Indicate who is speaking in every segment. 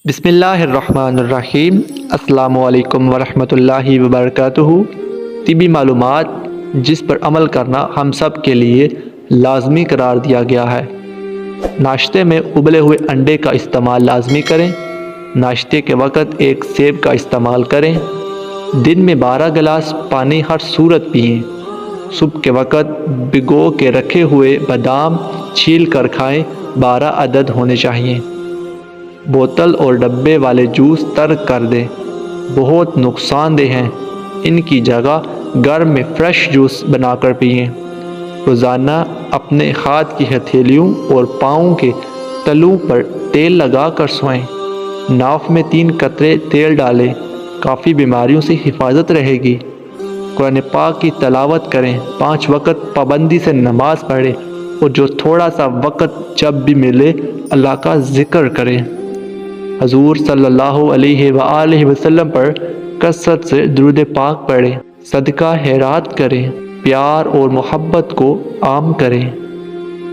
Speaker 1: بسم اللہ الرحمن الرحیم۔ السلام علیکم ورحمۃ اللہ وبرکاتہ۔ طبی معلومات جس پر عمل کرنا ہم سب کے لیے لازمی قرار دیا گیا ہے۔ ناشتے میں ابلے ہوئے انڈے کا استعمال لازمی کریں۔ ناشتے کے وقت ایک سیب کا استعمال کریں۔ دن میں 12 گلاس پانی ہر صورت پئیں۔ صبح کے وقت بھگو کے رکھے ہوئے بادام چھیل کر کھائیں، 12 عدد ہونے چاہیے۔ بوتل اور ڈبے والے جوس ترک کر دیں، بہت نقصان دہ ہیں۔ ان کی جگہ گھر میں فریش جوس بنا کر پئیں۔ روزانہ اپنے ہاتھ کی ہتھیلیوں اور پاؤں کے تلوں پر تیل لگا کر سوئیں۔ ناف میں 3 قطرے تیل ڈالیں، کافی بیماریوں سے حفاظت رہے گی۔ قرآن پاک کی تلاوت کریں، 5 وقت پابندی سے نماز پڑھیں، اور جو تھوڑا سا وقت جب بھی ملے اللہ کا ذکر کریں۔ حضور صلی اللہ علیہ وآلہ وسلم پر کثرت سے درود پاک پڑھیں، صدقہ خیرات کریں، پیار اور محبت کو عام کریں۔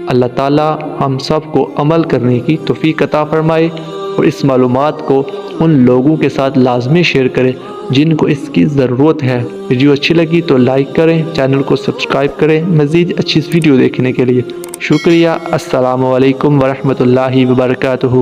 Speaker 1: اللہ تعالی ہم سب کو عمل کرنے کی توفیق عطا فرمائے، اور اس معلومات کو ان لوگوں کے ساتھ لازمی شیئر کریں جن کو اس کی ضرورت ہے۔ ویڈیو اچھی لگی تو لائک کریں، چینل کو سبسکرائب کریں۔ مزید اچھی ویڈیو دیکھنے کے لیے شکریہ۔ السلام علیکم ورحمۃ اللہ وبرکاتہ۔